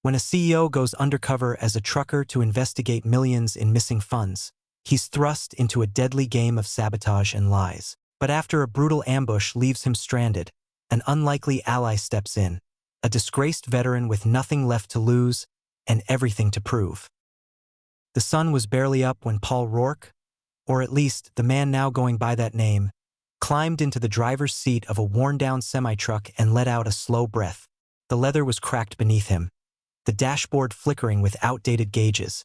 When a CEO goes undercover as a trucker to investigate millions in missing funds, he's thrust into a deadly game of sabotage and lies. But after a brutal ambush leaves him stranded, an unlikely ally steps in, a disgraced veteran with nothing left to lose and everything to prove. The sun was barely up when Paul Rourke, or at least the man now going by that name, climbed into the driver's seat of a worn-down semi-truck and let out a slow breath. The leather was cracked beneath him, the dashboard flickering with outdated gauges,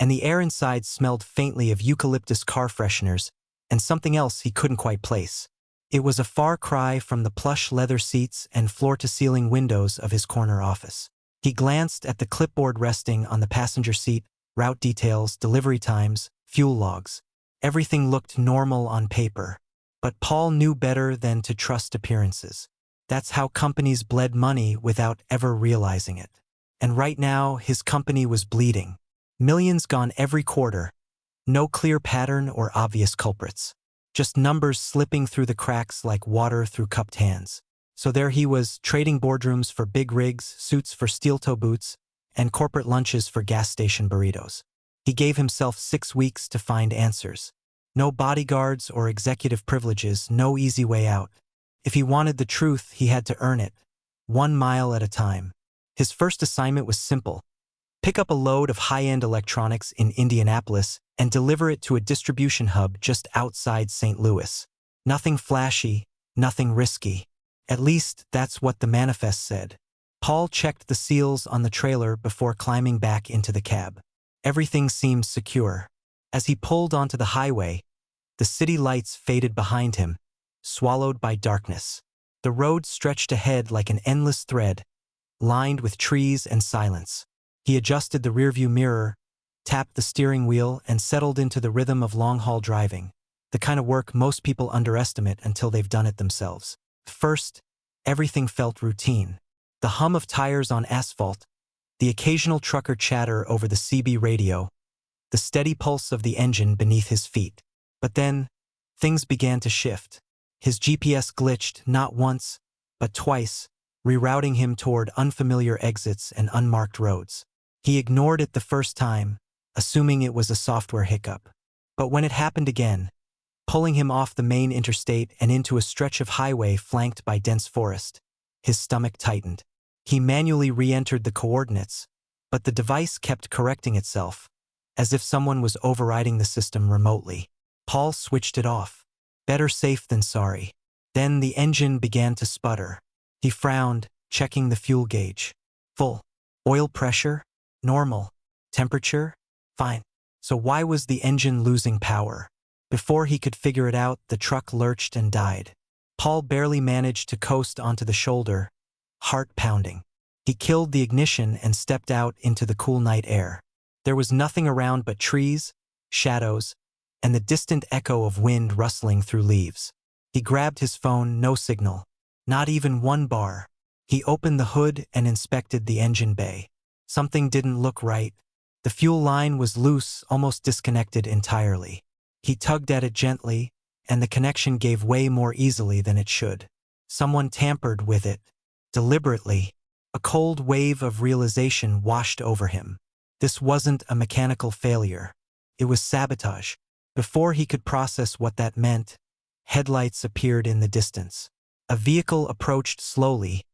and the air inside smelled faintly of eucalyptus car fresheners and something else he couldn't quite place. It was a far cry from the plush leather seats and floor-to-ceiling windows of his corner office. He glanced at the clipboard resting on the passenger seat, route details, delivery times, fuel logs. Everything looked normal on paper, but Paul knew better than to trust appearances. That's how companies bled money without ever realizing it. And right now, his company was bleeding. Millions gone every quarter. No clear pattern or obvious culprits. Just numbers slipping through the cracks like water through cupped hands. So there he was, trading boardrooms for big rigs, suits for steel-toe boots, and corporate lunches for gas station burritos. He gave himself 6 weeks to find answers. No bodyguards or executive privileges, no easy way out. If he wanted the truth, he had to earn it, 1 mile at a time. His first assignment was simple. Pick up a load of high-end electronics in Indianapolis and deliver it to a distribution hub just outside St. Louis. Nothing flashy, nothing risky. At least that's what the manifest said. Paul checked the seals on the trailer before climbing back into the cab. Everything seemed secure. As he pulled onto the highway, the city lights faded behind him, swallowed by darkness. The road stretched ahead like an endless thread, lined with trees and silence. He adjusted the rearview mirror, tapped the steering wheel, and settled into the rhythm of long-haul driving, the kind of work most people underestimate until they've done it themselves. First, everything felt routine. The hum of tires on asphalt, the occasional trucker chatter over the CB radio, the steady pulse of the engine beneath his feet. But then, things began to shift. His GPS glitched not once, but twice, rerouting him toward unfamiliar exits and unmarked roads. He ignored it the first time, assuming it was a software hiccup. But when it happened again, pulling him off the main interstate and into a stretch of highway flanked by dense forest, his stomach tightened. He manually re-entered the coordinates, but the device kept correcting itself, as if someone was overriding the system remotely. Paul switched it off. Better safe than sorry. Then the engine began to sputter. He frowned, checking the fuel gauge. Full. Oil pressure? Normal. Temperature? Fine. So why was the engine losing power? Before he could figure it out, the truck lurched and died. Paul barely managed to coast onto the shoulder, heart pounding. He killed the ignition and stepped out into the cool night air. There was nothing around but trees, shadows, and the distant echo of wind rustling through leaves. He grabbed his phone, no signal. Not even one bar. He opened the hood and inspected the engine bay. Something didn't look right. The fuel line was loose, almost disconnected entirely. He tugged at it gently, and the connection gave way more easily than it should. Someone tampered with it. Deliberately. A cold wave of realization washed over him. This wasn't a mechanical failure. It was sabotage. Before he could process what that meant, headlights appeared in the distance. A vehicle approached slowly,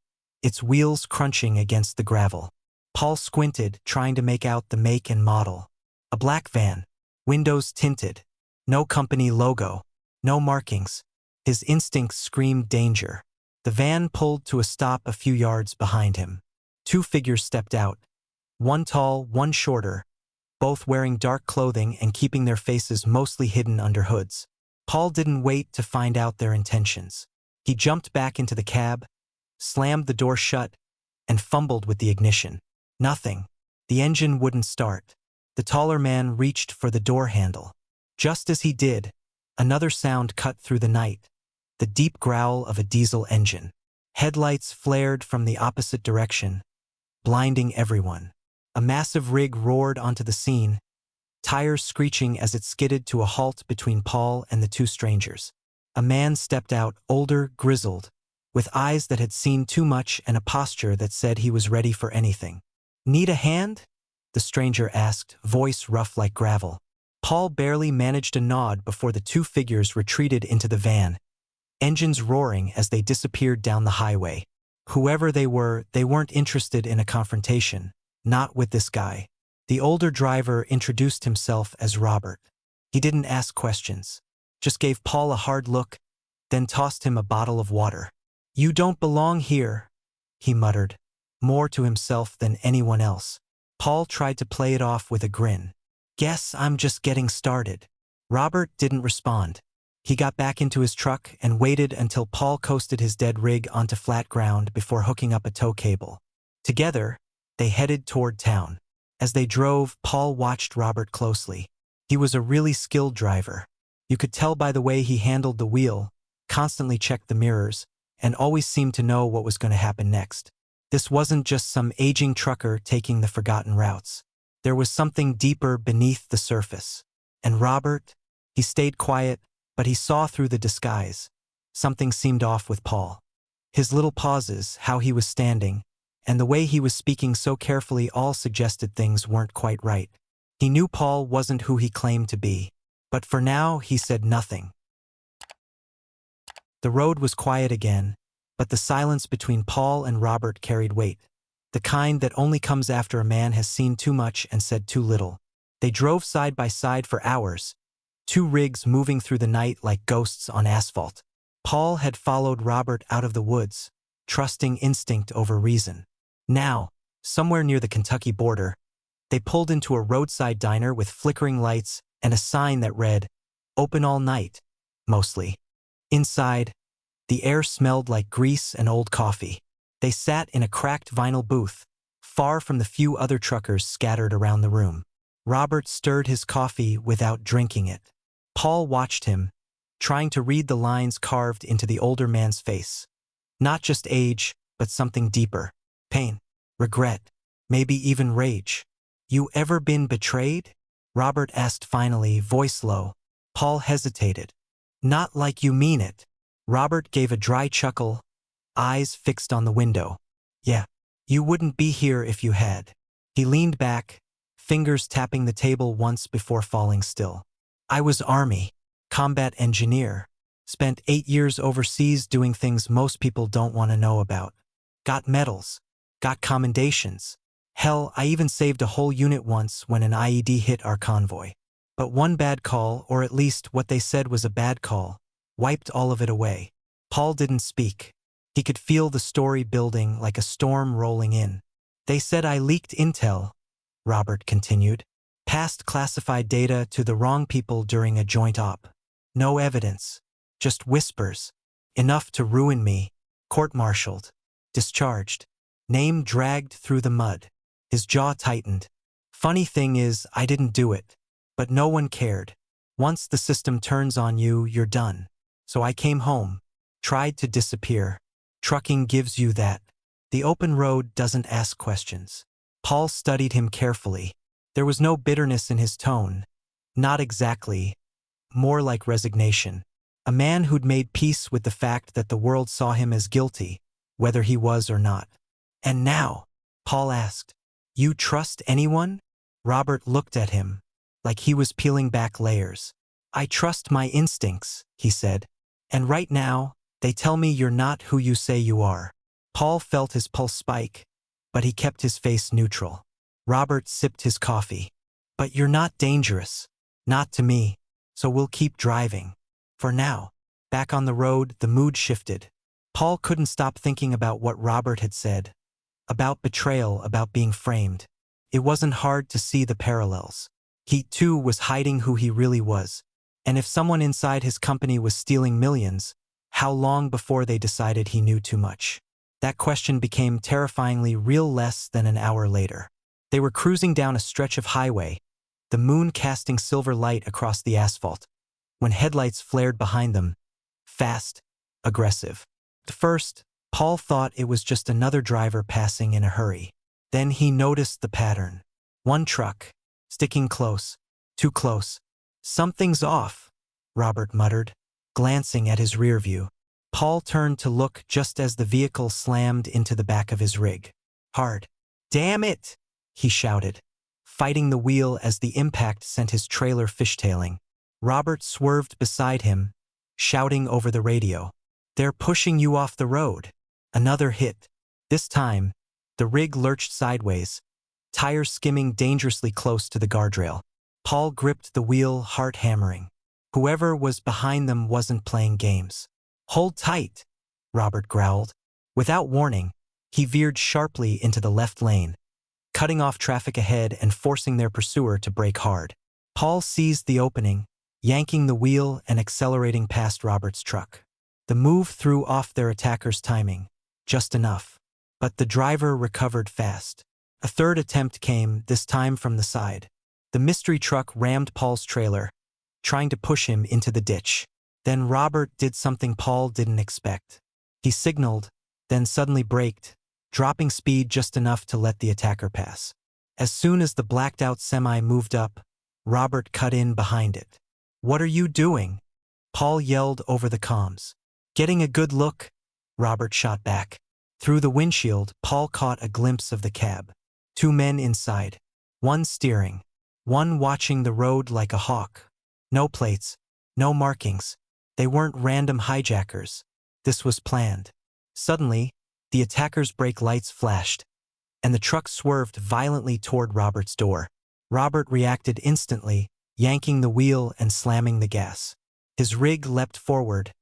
its wheels crunching against the gravel. Paul squinted, trying to make out the make and model. A black van, windows tinted, no company logo, no markings. His instincts screamed danger. The van pulled to a stop a few yards behind him. 2 figures stepped out, one tall, one shorter, both wearing dark clothing and keeping their faces mostly hidden under hoods. Paul didn't wait to find out their intentions. He jumped back into the cab, slammed the door shut, and fumbled with the ignition. Nothing. The engine wouldn't start. The taller man reached for the door handle. Just as he did, another sound cut through the night, the deep growl of a diesel engine. Headlights flared from the opposite direction, blinding everyone. A massive rig roared onto the scene, tires screeching as it skidded to a halt between Paul and the 2 strangers. A man stepped out, older, grizzled, with eyes that had seen too much and a posture that said he was ready for anything. "Need a hand?" the stranger asked, voice rough like gravel. Paul barely managed a nod before the two figures retreated into the van, engines roaring as they disappeared down the highway. Whoever they were, they weren't interested in a confrontation. Not with this guy. The older driver introduced himself as Robert. He didn't ask questions. Just gave Paul a hard look, then tossed him a bottle of water. "You don't belong here," he muttered, more to himself than anyone else. Paul tried to play it off with a grin. "Guess I'm just getting started." Robert didn't respond. He got back into his truck and waited until Paul coasted his dead rig onto flat ground before hooking up a tow cable. Together, they headed toward town. As they drove, Paul watched Robert closely. He was a really skilled driver. You could tell by the way he handled the wheel, constantly checked the mirrors, and always seemed to know what was going to happen next. This wasn't just some aging trucker taking the forgotten routes. There was something deeper beneath the surface. And Robert? He stayed quiet, but he saw through the disguise. Something seemed off with Paul. His little pauses, how he was standing, and the way he was speaking so carefully all suggested things weren't quite right. He knew Paul wasn't who he claimed to be. But for now, he said nothing. The road was quiet again, but the silence between Paul and Robert carried weight. The kind that only comes after a man has seen too much and said too little. They drove side by side for hours, two rigs moving through the night like ghosts on asphalt. Paul had followed Robert out of the woods, trusting instinct over reason. Now, somewhere near the Kentucky border, they pulled into a roadside diner with flickering lights and a sign that read, "Open all night," mostly. Inside, the air smelled like grease and old coffee. They sat in a cracked vinyl booth, far from the few other truckers scattered around the room. Robert stirred his coffee without drinking it. Paul watched him, trying to read the lines carved into the older man's face. Not just age, but something deeper. Pain, regret, maybe even rage. "You ever been betrayed?" Robert asked finally, voice low. Paul hesitated. "Not like you mean it." Robert gave a dry chuckle, eyes fixed on the window. "Yeah, you wouldn't be here if you had." He leaned back, fingers tapping the table once before falling still. "I was Army, combat engineer. Spent 8 years overseas doing things most people don't want to know about. Got medals, got commendations. Hell, I even saved a whole unit once when an IED hit our convoy. But one bad call, or at least what they said was a bad call, wiped all of it away." Paul didn't speak. He could feel the story building like a storm rolling in. "They said I leaked intel," Robert continued. "Passed classified data to the wrong people during a joint op. No evidence. Just whispers. Enough to ruin me. Court-martialed. Discharged. Name dragged through the mud." His jaw tightened. "Funny thing is, I didn't do it. But no one cared. Once the system turns on you, you're done. So I came home. Tried to disappear. Trucking gives you that. The open road doesn't ask questions." Paul studied him carefully. There was no bitterness in his tone. Not exactly. More like resignation. A man who'd made peace with the fact that the world saw him as guilty, whether he was or not. "And now?" Paul asked. "You trust anyone?" Robert looked at him, like he was peeling back layers. "I trust my instincts," he said. "And right now, they tell me you're not who you say you are." Paul felt his pulse spike, but he kept his face neutral. Robert sipped his coffee. "But you're not dangerous. Not to me. So we'll keep driving. For now." Back on the road, the mood shifted. Paul couldn't stop thinking about what Robert had said. About betrayal, about being framed. It wasn't hard to see the parallels. He, too, was hiding who he really was. And if someone inside his company was stealing millions, how long before they decided he knew too much? That question became terrifyingly real less than an hour later. They were cruising down a stretch of highway, the moon casting silver light across the asphalt, when headlights flared behind them, fast, aggressive. At first, Paul thought it was just another driver passing in a hurry. Then he noticed the pattern. One truck, sticking close, too close. "Something's off," Robert muttered, glancing at his rear view. Paul turned to look just as the vehicle slammed into the back of his rig. Hard. "Damn it!" he shouted, fighting the wheel as the impact sent his trailer fishtailing. Robert swerved beside him, shouting over the radio, "They're pushing you off the road." Another hit. This time, the rig lurched sideways, tires skimming dangerously close to the guardrail. Paul gripped the wheel, heart hammering. Whoever was behind them wasn't playing games. "Hold tight," Robert growled. Without warning, he veered sharply into the left lane, cutting off traffic ahead and forcing their pursuer to brake hard. Paul seized the opening, yanking the wheel and accelerating past Robert's truck. The move threw off their attacker's timing, just enough. But the driver recovered fast. A third attempt came, this time from the side. The mystery truck rammed Paul's trailer, trying to push him into the ditch. Then Robert did something Paul didn't expect. He signaled, then suddenly braked, dropping speed just enough to let the attacker pass. As soon as the blacked-out semi moved up, Robert cut in behind it. "What are you doing?" Paul yelled over the comms. "Getting a good look," Robert shot back. Through the windshield, Paul caught a glimpse of the cab. 2 men inside, one steering, one watching the road like a hawk. No plates, no markings. They weren't random hijackers. This was planned. Suddenly, the attacker's brake lights flashed, and the truck swerved violently toward Robert's door. Robert reacted instantly, yanking the wheel and slamming the gas. His rig leapt forward,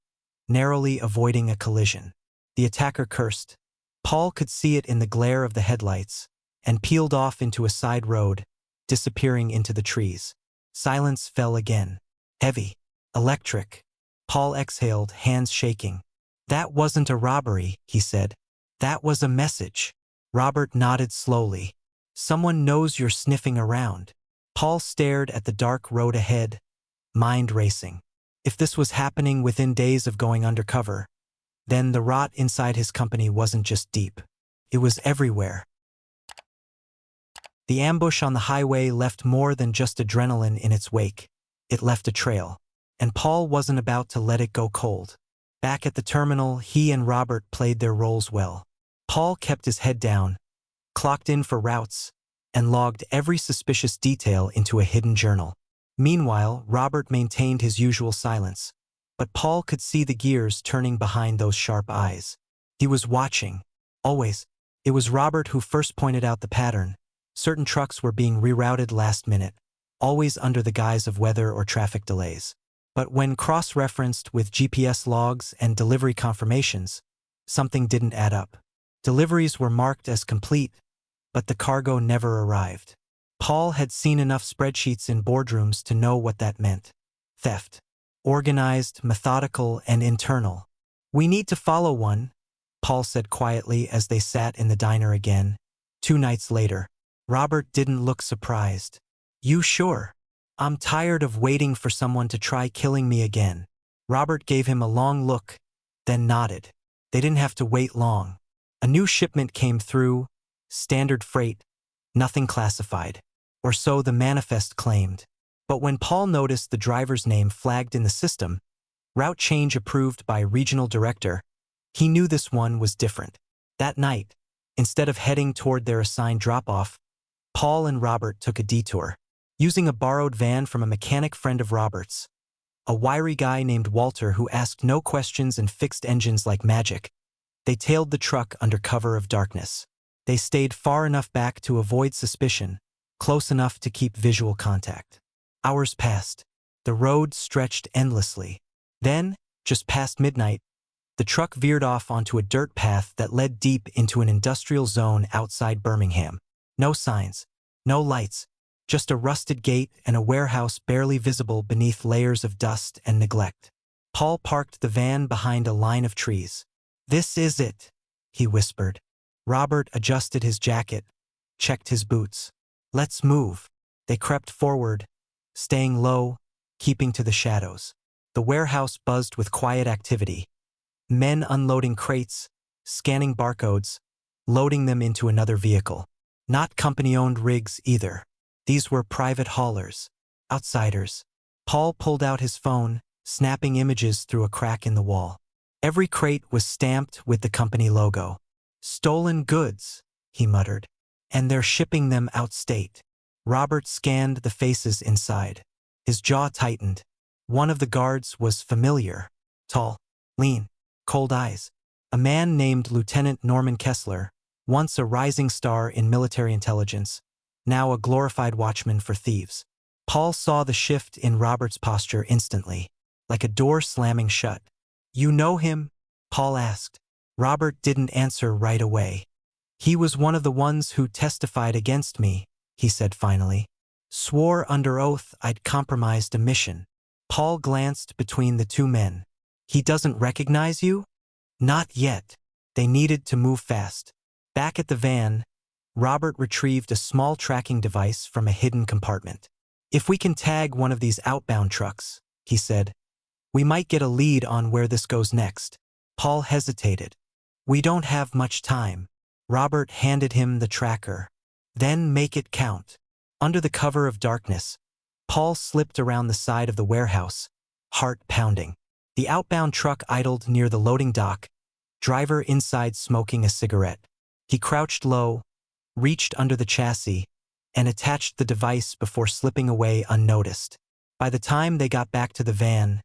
narrowly avoiding a collision. The attacker cursed. Paul could see it in the glare of the headlights, and peeled off into a side road, disappearing into the trees. Silence fell again. Heavy. Electric. Paul exhaled, hands shaking. "That wasn't a robbery," he said. "That was a message." Robert nodded slowly. "Someone knows you're sniffing around." Paul stared at the dark road ahead, mind racing. If this was happening within days of going undercover, then the rot inside his company wasn't just deep. It was everywhere. The ambush on the highway left more than just adrenaline in its wake. It left a trail. And Paul wasn't about to let it go cold. Back at the terminal, he and Robert played their roles well. Paul kept his head down, clocked in for routes, and logged every suspicious detail into a hidden journal. Meanwhile, Robert maintained his usual silence, but Paul could see the gears turning behind those sharp eyes. He was watching. Always. It was Robert who first pointed out the pattern. Certain trucks were being rerouted last minute, always under the guise of weather or traffic delays. But when cross-referenced with GPS logs and delivery confirmations, something didn't add up. Deliveries were marked as complete, but the cargo never arrived. Paul had seen enough spreadsheets in boardrooms to know what that meant. Theft. Organized, methodical, and internal. "We need to follow one," Paul said quietly as they sat in the diner again. 2 nights later. Robert didn't look surprised. "You sure? I'm tired of waiting for someone to try killing me again." Robert gave him a long look, then nodded. They didn't have to wait long. A new shipment came through, standard freight, nothing classified. Or so the manifest claimed. But when Paul noticed the driver's name flagged in the system, route change approved by regional director, he knew this one was different. That night, instead of heading toward their assigned drop-off, Paul and Robert took a detour. Using a borrowed van from a mechanic friend of Robert's, a wiry guy named Walter who asked no questions and fixed engines like magic, they tailed the truck under cover of darkness. They stayed far enough back to avoid suspicion, close enough to keep visual contact. Hours passed. The road stretched endlessly. Then, just past midnight, the truck veered off onto a dirt path that led deep into an industrial zone outside Birmingham. No signs, no lights, just a rusted gate and a warehouse barely visible beneath layers of dust and neglect. Paul parked the van behind a line of trees. "This is it," he whispered. Robert adjusted his jacket, checked his boots. "Let's move." They crept forward, staying low, keeping to the shadows. The warehouse buzzed with quiet activity. Men unloading crates, scanning barcodes, loading them into another vehicle. Not company-owned rigs either. These were private haulers, outsiders. Paul pulled out his phone, snapping images through a crack in the wall. Every crate was stamped with the company logo. "Stolen goods," he muttered. And they're shipping them outstate. Robert scanned the faces inside. His jaw tightened. One of the guards was familiar. Tall, lean, cold eyes. A man named Lieutenant Norman Kessler, once a rising star in military intelligence, now a glorified watchman for thieves. Paul saw the shift in Robert's posture instantly, like a door slamming shut. "You know him?" Paul asked. Robert didn't answer right away. "He was one of the ones who testified against me," he said finally. "Swore under oath I'd compromised a mission." Paul glanced between the two men. "He doesn't recognize you?" "Not yet." They needed to move fast. Back at the van, Robert retrieved a small tracking device from a hidden compartment. "If we can tag one of these outbound trucks," he said, "we might get a lead on where this goes next." Paul hesitated. "We don't have much time." Robert handed him the tracker. "Then make it count." Under the cover of darkness, Paul slipped around the side of the warehouse, heart pounding. The outbound truck idled near the loading dock, driver inside smoking a cigarette. He crouched low, reached under the chassis, and attached the device before slipping away unnoticed. By the time they got back to the van,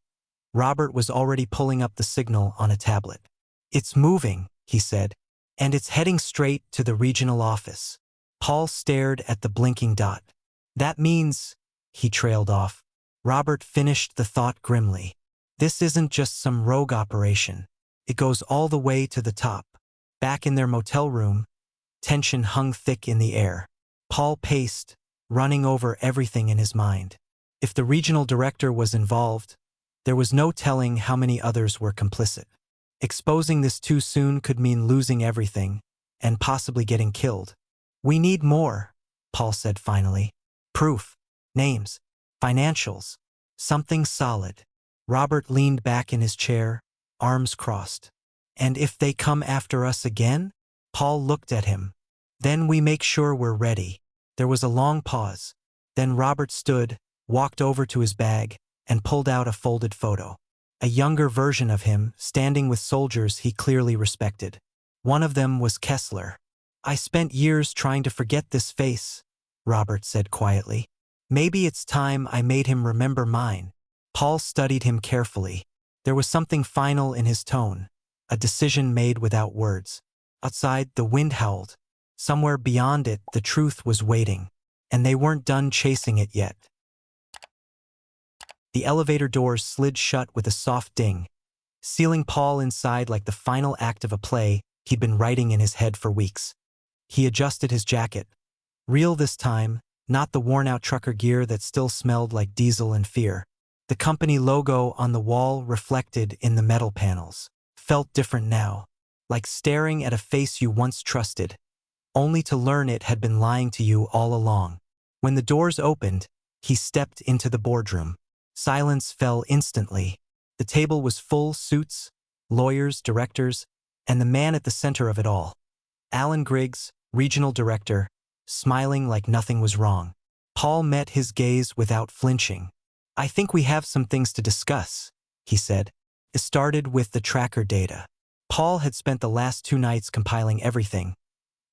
Robert was already pulling up the signal on a tablet. "It's moving," he said, "and it's heading straight to the regional office." Paul stared at the blinking dot. "That means," he trailed off. Robert finished the thought grimly. "This isn't just some rogue operation. It goes all the way to the top." Back in their motel room, tension hung thick in the air. Paul paced, running over everything in his mind. If the regional director was involved, there was no telling how many others were complicit. Exposing this too soon could mean losing everything, and possibly getting killed. "We need more," Paul said finally. "Proof, names, financials, something solid." Robert leaned back in his chair, arms crossed. "And if they come after us again?" Paul looked at him. "Then we make sure we're ready." There was a long pause. Then Robert stood, walked over to his bag, and pulled out a folded photo. A younger version of him, standing with soldiers he clearly respected. One of them was Kessler. "I spent years trying to forget this face," Robert said quietly. "Maybe it's time I made him remember mine." Paul studied him carefully. There was something final in his tone, a decision made without words. Outside, the wind howled. Somewhere beyond it, the truth was waiting, and they weren't done chasing it yet. The elevator doors slid shut with a soft ding, sealing Paul inside like the final act of a play he'd been writing in his head for weeks. He adjusted his jacket. Real this time, not the worn-out trucker gear that still smelled like diesel and fear. The company logo on the wall reflected in the metal panels. Felt different now, like staring at a face you once trusted, only to learn it had been lying to you all along. When the doors opened, he stepped into the boardroom. Silence fell instantly. The table was full, suits, lawyers, directors, and the man at the center of it all. Alan Griggs, regional director, smiling like nothing was wrong. Paul met his gaze without flinching. "I think we have some things to discuss," he said. It started with the tracker data. Paul had spent the last 2 nights compiling everything.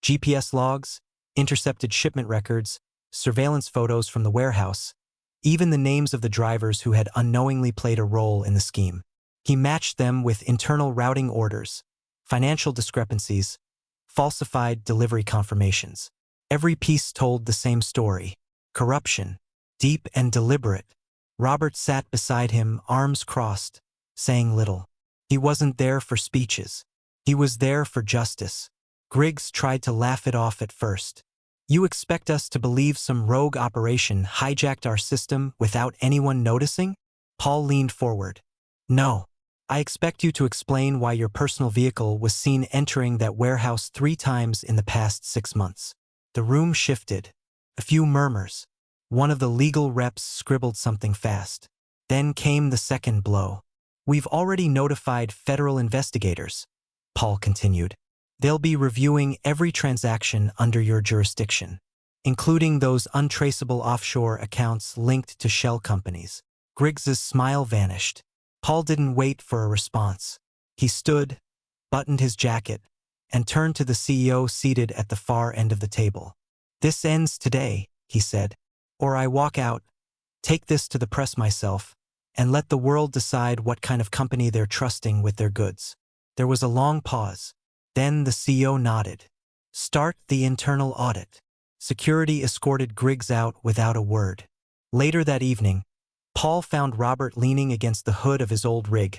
GPS logs, intercepted shipment records, surveillance photos from the warehouse, even the names of the drivers who had unknowingly played a role in the scheme. He matched them with internal routing orders, financial discrepancies, falsified delivery confirmations. Every piece told the same story. Corruption, deep and deliberate. Robert sat beside him, arms crossed, saying little. He wasn't there for speeches. He was there for justice. Griggs tried to laugh it off at first. "You expect us to believe some rogue operation hijacked our system without anyone noticing?" Paul leaned forward. "No. I expect you to explain why your personal vehicle was seen entering that warehouse 3 times in the past 6 months." The room shifted. A few murmurs. One of the legal reps scribbled something fast. Then came the second blow. "We've already notified federal investigators," Paul continued. "They'll be reviewing every transaction under your jurisdiction, including those untraceable offshore accounts linked to shell companies." Griggs's smile vanished. Paul didn't wait for a response. He stood, buttoned his jacket, and turned to the CEO seated at the far end of the table. "This ends today," he said. "Or I walk out, take this to the press myself, and let the world decide what kind of company they're trusting with their goods." There was a long pause. Then the CEO nodded. "Start the internal audit." Security escorted Griggs out without a word. Later that evening, Paul found Robert leaning against the hood of his old rig,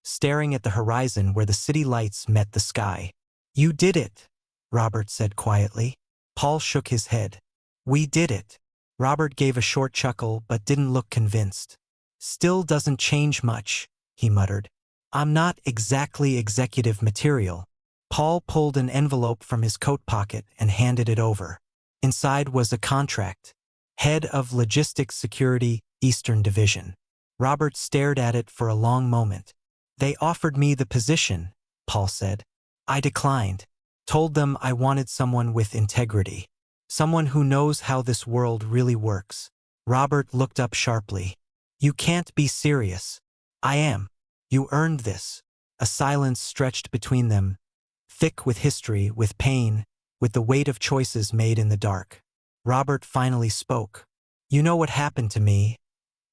staring at the horizon where the city lights met the sky. "You did it," Robert said quietly. Paul shook his head. "We did it." Robert gave a short chuckle but didn't look convinced. "Still doesn't change much," he muttered. "I'm not exactly executive material." Paul pulled an envelope from his coat pocket and handed it over. Inside was a contract. Head of Logistics Security, Eastern Division. Robert stared at it for a long moment. "They offered me the position," Paul said. "I declined. Told them I wanted someone with integrity. Someone who knows how this world really works." Robert looked up sharply. "You can't be serious." "I am. You earned this." A silence stretched between them, thick with history, with pain, with the weight of choices made in the dark. Robert finally spoke. "You know what happened to me?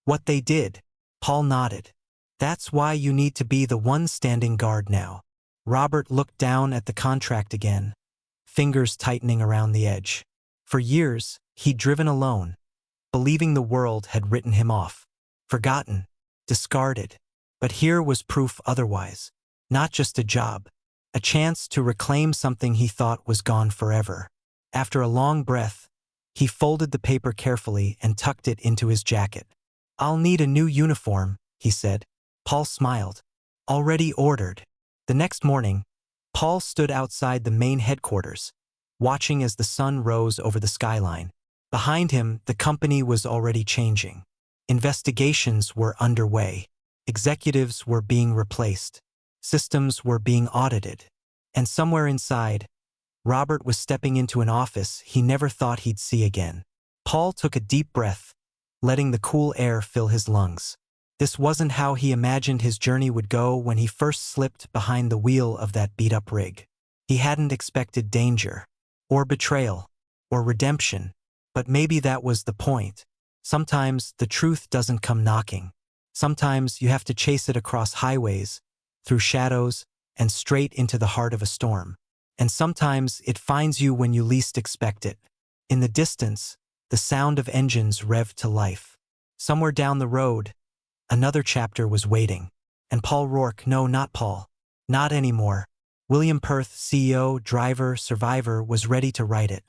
What they did?" Paul nodded. "That's why you need to be the one standing guard now." Robert looked down at the contract again, fingers tightening around the edge. For years, he'd driven alone, believing the world had written him off, forgotten, discarded. But here was proof otherwise. Not just a job, a chance to reclaim something he thought was gone forever. After a long breath, he folded the paper carefully and tucked it into his jacket. "I'll need a new uniform," he said. Paul smiled. "Already ordered." The next morning, Paul stood outside the main headquarters, watching as the sun rose over the skyline. Behind him, the company was already changing. Investigations were underway. Executives were being replaced. Systems were being audited. And somewhere inside, Robert was stepping into an office he never thought he'd see again. Paul took a deep breath, letting the cool air fill his lungs. This wasn't how he imagined his journey would go when he first slipped behind the wheel of that beat-up rig. He hadn't expected danger, or betrayal, or redemption, but maybe that was the point. Sometimes the truth doesn't come knocking. Sometimes you have to chase it across highways, through shadows, and straight into the heart of a storm. And sometimes it finds you when you least expect it. In the distance, the sound of engines revved to life. Somewhere down the road, another chapter was waiting. And Paul Rourke, no, not Paul, not anymore. William Perth, CEO, driver, survivor, was ready to write it.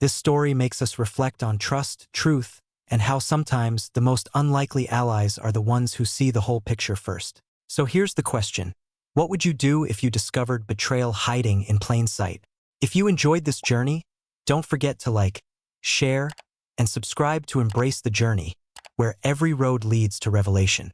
This story makes us reflect on trust, truth, and how sometimes the most unlikely allies are the ones who see the whole picture first. So here's the question. What would you do if you discovered betrayal hiding in plain sight? If you enjoyed this journey, don't forget to like, share, and subscribe to embrace the journey, where every road leads to revelation.